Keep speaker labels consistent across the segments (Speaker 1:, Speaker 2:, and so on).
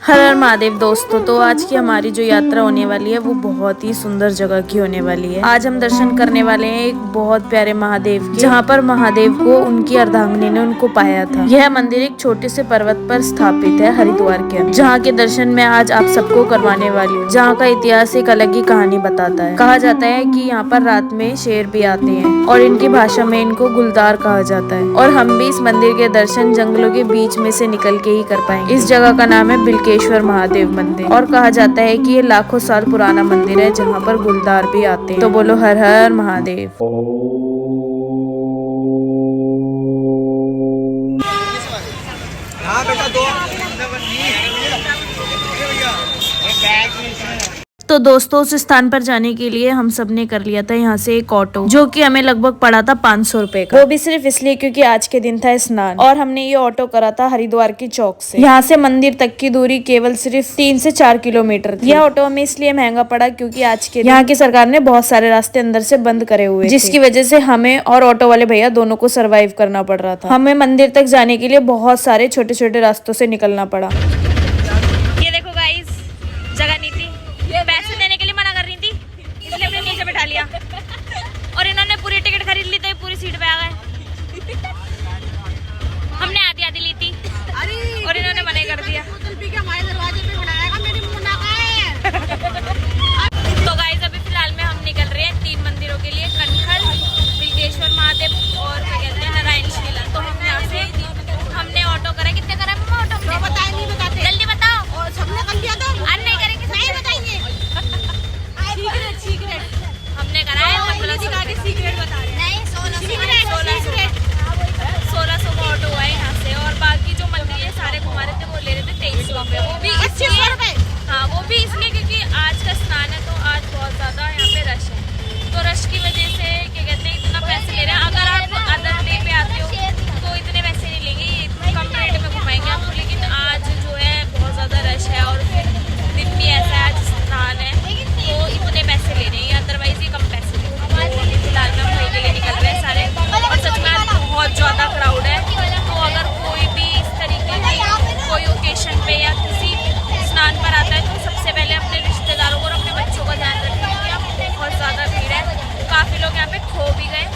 Speaker 1: हर हर महादेव दोस्तों, तो आज की हमारी जो यात्रा होने वाली है वो बहुत ही सुंदर जगह की होने वाली है। आज हम दर्शन करने वाले हैं एक बहुत प्यारे महादेव के, जहाँ पर महादेव को उनकी अर्धांगिनी ने उनको पाया था। यह मंदिर एक छोटे से पर्वत पर स्थापित है हरिद्वार के अंदर, जहाँ के दर्शन मैं आज आप सबको करवाने वाली हूँ। जहाँ का इतिहास एक अलग ही कहानी बताता है। कहा जाता है कि यहाँ पर रात में शेर भी आते हैं और इनकी भाषा में इनको गुलदार कहा जाता है। और हम भी इस मंदिर के दर्शन जंगलों के बीच में से निकल के ही कर पाएंगे। इस जगह का नाम है बिल्केश्वर महादेव मंदिर और कहा जाता है कि ये लाखों साल पुराना मंदिर है, जहाँ पर गुलदार भी आते हैं। तो बोलो हर हर महादेव।
Speaker 2: हाँ बेटा दो
Speaker 1: तो दोस्तों, उस स्थान पर जाने के लिए हम सब ने कर लिया था यहाँ से एक ऑटो, जो कि हमें लगभग पड़ा था 500 रुपए का। वो भी सिर्फ इसलिए क्योंकि आज के दिन था स्नान। और हमने ये ऑटो करा था हरिद्वार की चौक से। यहाँ से मंदिर तक की दूरी केवल सिर्फ 3 से 4 किलोमीटर थी। यह ऑटो हमें इसलिए महंगा पड़ा क्योंकि आज के यहाँ की सरकार ने बहुत सारे रास्ते अंदर से बंद करे हुए, जिसकी वजह से हमें और ऑटो वाले भैया दोनों को सर्वाइव करना पड़ रहा था। हमें मंदिर तक जाने के लिए बहुत सारे छोटे छोटे रास्तों से निकलना पड़ा।
Speaker 3: ये देखो गाइस, जगह नहीं थी, पैसे देने के लिए मना कर रही थी, इसलिए हमने नीचे बैठा लिया और इन्होंने पूरी टिकट खरीद ली तो ये पूरी सीट पे आ गए। हमने आधी आधी ली थी और इन्होंने मना कर दिया। तो गाइस, अभी फिलहाल में हम निकल रहे हैं 3 मंदिरों के लिए, कनखल, बिल्केश्वर महादेव और क्या कहते हैं नारायण शिला। तो हम यहाँ से हमने ऑटो करा। कितने करा मम्मा ऑटो? तो बताए नहीं बताते, जल्दी बताओ। और सबने कर लिया तो आज नहीं करेंगे, नहीं बताएंगे। सीक्रेट हमने करा है, मतलब सीक्रेट बता रहे हैं। नहीं 1600 का ऑटो हुआ है यहाँ से। और बाकी जो मंदिर है सारे घुमा रहे थे, वो ले रहे थे 2300 रुपए। वो भी 2500 रुपए। हाँ, वो भी इसलिए क्योंकि आज का स्नान है तो आज बहुत ज्यादा यहाँ पे रश है। तो रश की वजह से क्या कहते हैं इतना पैसे ले रहे हैं। अगर आप अदर डे पे आते हो तो इतने पैसे नहीं लेंगे, कम रेट में घुमाएंगे आपको। लेकिन आज जो है बहुत ज्यादा रश है और फिर दिन भी ऐसा है, आज स्नान है, तो इतने पैसे ले रहे हैं। अदरवाइज ये कम पैसे ले रहे हैं। तो अभी फिलहाल में हम वहीं के लिए निकल रहे हैं सारे। और सच में आज बहुत ज़्यादा क्राउड है। तो अगर कोई भी इस तरीके की कोई ओकेशन पे या किसी स्नान पर आता है तो सबसे पहले अपने रिश्तेदारों को और अपने बच्चों का ध्यान रखें, क्योंकि बहुत ज़्यादा भीड़ है। काफ़ी लोग यहाँ पे खो भी गए।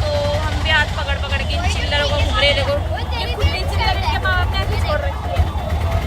Speaker 3: तो हम भी हाथ पकड़ पकड़ के इन चिल्लरों को घूम रहे। देखो ये खुद नहीं चिल्लर, इनके माँ बाप ने ऐसे छोड़ रखी है।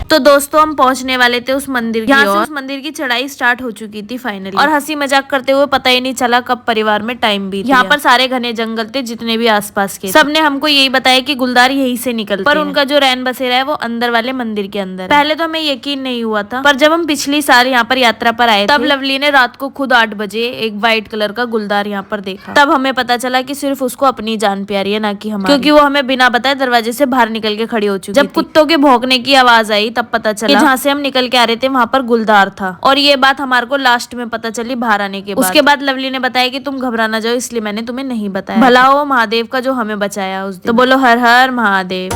Speaker 1: तो दोस्तों, हम पहुंचने वाले थे उस मंदिर की ओर। उस मंदिर की चढ़ाई स्टार्ट हो चुकी थी फाइनली। और हंसी मजाक करते हुए पता ही नहीं चला कब परिवार में टाइम बीत गया। यहाँ पर सारे घने जंगल थे जितने भी आसपास के। सबने हमको यही बताया कि गुलदार यहीं से निकलते पर उनका जो रैन बसेरा है वो अंदर वाले मंदिर के अंदर। पहले तो हमें यकीन नहीं हुआ था, पर जब हम पिछली साल यहाँ पर यात्रा पर आए तब लवली ने रात को खुद 8 बजे एक व्हाइट कलर का गुलदार यहाँ पर देखा। तब हमें पता चला कि सिर्फ उसको अपनी जान प्यारी है, ना कि हमारी, क्योंकि वो हमें बिना बताए दरवाजे से बाहर निकल के खड़ी हो चुकी। जब कुत्तों के भौंकने की आवाज आई तब पता चला जहाँ से हम निकल के आ रहे थे वहाँ पर गुलदार था। और ये बात हमारे को लास्ट में पता चली बाहर आने के बाद। उसके बाद लवली ने बताया कि तुम घबरा ना जाओ, इसलिए मैंने तुम्हें नहीं बताया। भला हो महादेव का जो हमें बचाया उस दिन। तो बोलो हर हर महादेव।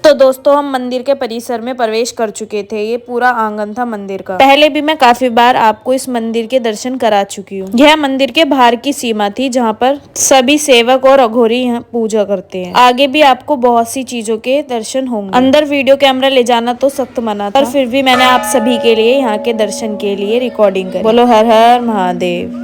Speaker 1: तो दोस्तों, हम मंदिर के परिसर में प्रवेश कर चुके थे। ये पूरा आंगन था मंदिर का। पहले भी मैं काफी बार आपको इस मंदिर के दर्शन करा चुकी हूँ। यह मंदिर के बाहर की सीमा थी, जहाँ पर सभी सेवक और अघोरी यहाँ पूजा करते हैं। आगे भी आपको बहुत सी चीजों के दर्शन होंगे। अंदर वीडियो कैमरा ले जाना तो सख्त मना था, पर फिर भी मैंने आप सभी के लिए यहाँ के दर्शन के लिए रिकॉर्डिंग करी। बोलो हर हर महादेव।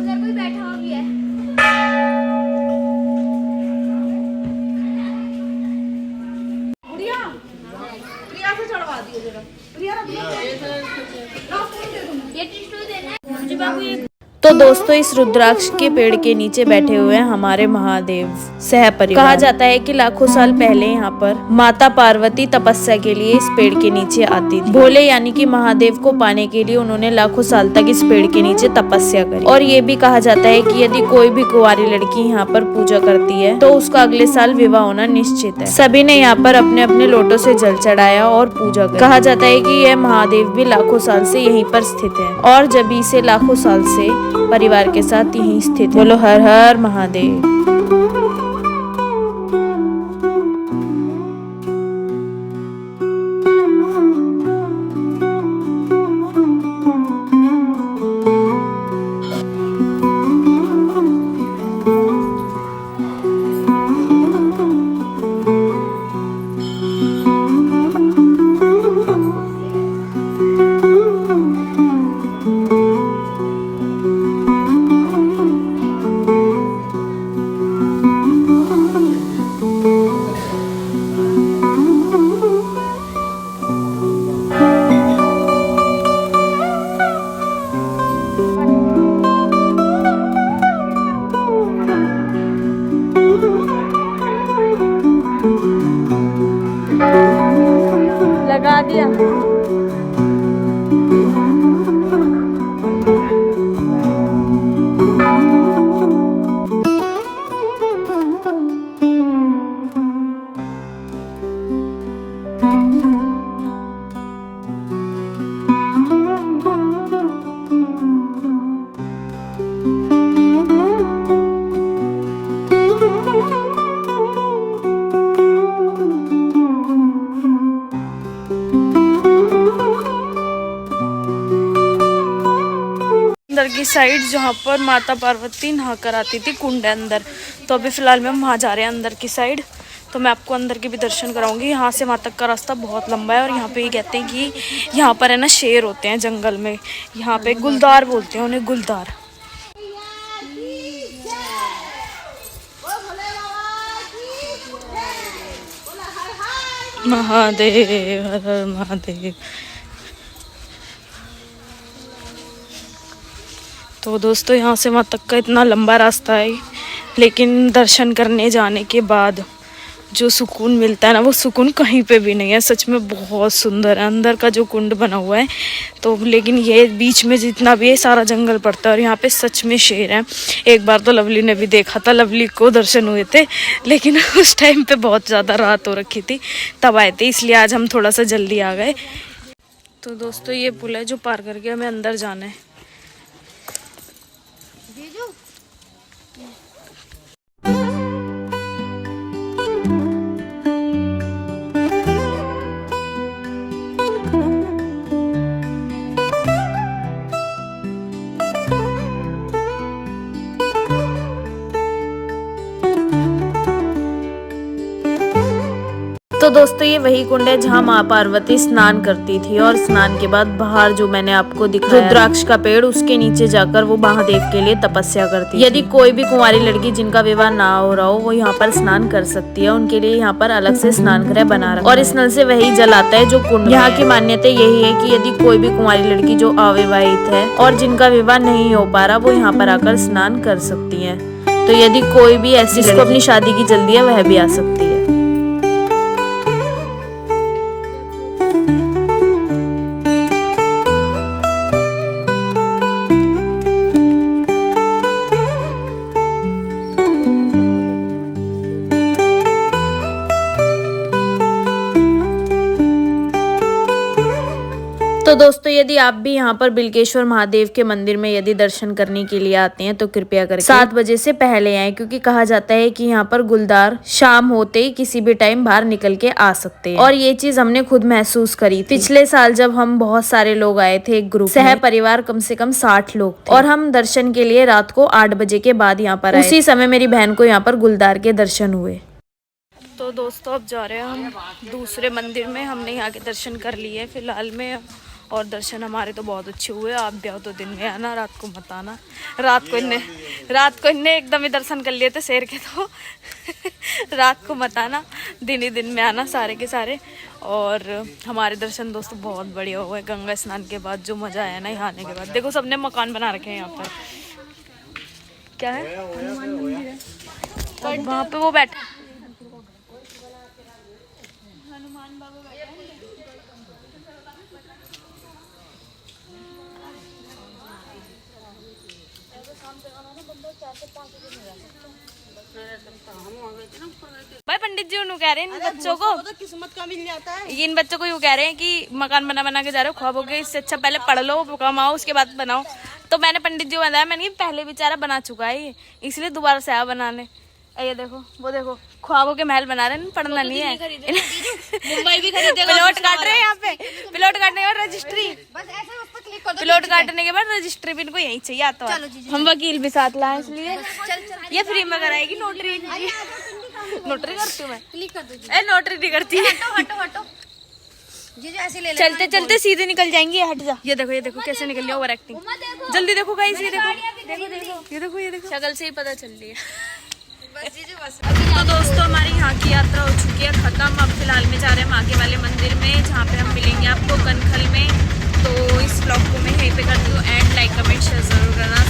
Speaker 1: तो दोस्तों इस रुद्राक्ष के पेड़ के नीचे बैठे हुए हैं हमारे महादेव सह परिवार। कहा जाता है कि लाखों साल पहले यहाँ पर माता पार्वती तपस्या के लिए इस पेड़ के नीचे आती थी। भोले यानी कि महादेव को पाने के लिए उन्होंने लाखों साल तक इस पेड़ के नीचे तपस्या करी। और ये भी कहा जाता है कि यदि कोई भी कुंवारी लड़की यहाँ पर पूजा करती है तो उसका अगले साल विवाह होना निश्चित है। सभी ने यहाँ पर अपने अपने लोटों से जल चढ़ाया और पूजा करी। कहा जाता है कि यह महादेव भी लाखों साल से यहीं पर स्थित है और जब से लाखों साल से परिवार के साथ यहीं स्थित है। बोलो हर हर महादेव।
Speaker 3: लगा दिया। अंदर की साइड जहाँ पर माता पार्वती नहा कर आती थी कुंड अंदर, तो अभी फिलहाल में हम वहाँ जा रहे हैं अंदर की साइड। तो मैं आपको अंदर के भी दर्शन कराऊंगी। यहाँ से वहाँ तक का रास्ता बहुत लंबा है और यहाँ पे ये कहते हैं कि यहाँ पर है ना शेर होते हैं जंगल में। यहाँ पे गुलदार बोलते हैं उन्हें, गुलदार। महादेव हर हर महादेव। तो दोस्तों यहाँ से वहाँ तक का इतना लंबा रास्ता है, लेकिन दर्शन करने जाने के बाद जो सुकून मिलता है ना, वो सुकून कहीं पे भी नहीं है। सच में बहुत सुंदर है अंदर का जो कुंड बना हुआ है। तो लेकिन ये बीच में जितना भी है सारा जंगल पड़ता है और यहाँ पे सच में शेर है। एक बार तो लवली ने भी देखा था, लवली को दर्शन हुए थे, लेकिन उस टाइम पे बहुत ज़्यादा रात हो रखी थी तब आए थे, इसलिए आज हम थोड़ा सा जल्दी आ गए। तो दोस्तों ये पुल है जो पार करके हमें अंदर जाना है। तो दोस्तों ये वही कुंड है जहाँ माँ पार्वती स्नान करती थी और स्नान के बाद बाहर जो मैंने आपको दिखाया रुद्राक्ष का पेड़, उसके नीचे जाकर वो महादेव के लिए तपस्या करती है। यदि कोई भी कुंवारी लड़की जिनका विवाह ना हो रहा हो वो यहाँ पर स्नान कर सकती है। उनके लिए यहाँ पर अलग से स्नान गृह बना रखा है और इस नल से वही जल आता है जो कुंड। यहाँ की मान्यता यही है कि यदि कोई भी कुंवारी लड़की जो अविवाहित है और जिनका विवाह नहीं हो पा रहा वो यहाँ पर आकर स्नान कर सकती है। तो यदि कोई भी ऐसी जिसको अपनी शादी की जल्दी है वह भी आ सकती है। तो दोस्तों यदि आप भी यहाँ पर बिलकेश्वर महादेव के मंदिर में यदि दर्शन करने के लिए आते हैं तो कृपया करके 7 बजे से पहले आएं, क्योंकि कहा जाता है कि यहाँ पर गुलदार शाम होते ही किसी भी टाइम बाहर निकल के आ सकते हैं। और ये चीज हमने खुद महसूस करी थी पिछले साल जब हम बहुत सारे लोग आए थे, एक ग्रुप सह परिवार कम से कम 60 लोग थे और हम दर्शन के लिए रात को 8 बजे के बाद यहाँ पर आए। उसी समय मेरी बहन को यहाँ पर गुलदार के दर्शन हुए। तो दोस्तों अब जा रहे हैं हम दूसरे मंदिर में। हमने यहाँ के दर्शन कर लिए फिलहाल में और दर्शन हमारे तो बहुत अच्छे हुए। आप भी आओ तो दिन में आना, रात को मत आना। रात को इनने एकदम ही दर्शन कर लिए थे शेर के, तो रात को मत आना, दिन ही दिन में आना सारे के सारे। और हमारे दर्शन दोस्तों बहुत बढ़िया हुए गंगा स्नान के बाद। जो मज़ा आया ना यहाँ आने के बाद। देखो सबने मकान बना रखे हैं यहाँ पर। क्या है? वहाँ पे वो बैठे भाई। पंडित जी उन्होंने कह रहे हैं इन बच्चों को,
Speaker 2: तो किस्मत का मिल जाता है।
Speaker 3: इन बच्चों को यूँ कह रहे हैं कि मकान बना के जा रहे हो, ख्वाब हो गए, इससे अच्छा पहले पढ़ लो, कमाओ, उसके बाद बनाओ। तो मैंने पंडित जी को बताया, मैंने कहा पहले बेचारा बना चुका है ये, इसलिए दोबारा से आया बनाने। ये देखो, वो देखो, ख्वाबों के महल बना रहे हैं, पढ़ना नहीं है।
Speaker 2: मुंबई भी खरीदेगा।
Speaker 3: प्लॉट काट रहे हैं यहाँ पे, प्लॉट काटने के बाद रजिस्ट्री,
Speaker 2: बस ऐसे उस पर क्लिक कर दो।
Speaker 3: प्लॉट काटने के बाद रजिस्ट्री भी इनको यही चाहिए आता है। हम वकील भी साथ लाए इसलिए ये फ्री में कराएगी नोटरी। नोटरी करती हूँ मैं,
Speaker 2: क्लिक कर दो जी।
Speaker 3: ए नोटरी नहीं करती।
Speaker 2: हटो जी ऐसे ले
Speaker 3: चलते चलते सीधे निकल जाएंगे। हट जा। ये देखो कैसे निकल रही है ओवर एक्टिंग। जल्दी देखो गाइस, ये देखो शक्ल से ही पता चल रही है। तो दोस्तों हमारी यहाँ की यात्रा हो चुकी है खत्म। अब फिलहाल में जा रहे हैं माके वाले मंदिर में, जहाँ पे हम मिलेंगे आपको कनखल में। तो इस ब्लॉग को मैं यहीं पे करती हूँ एंड। लाइक कमेंट शेयर जरूर करना।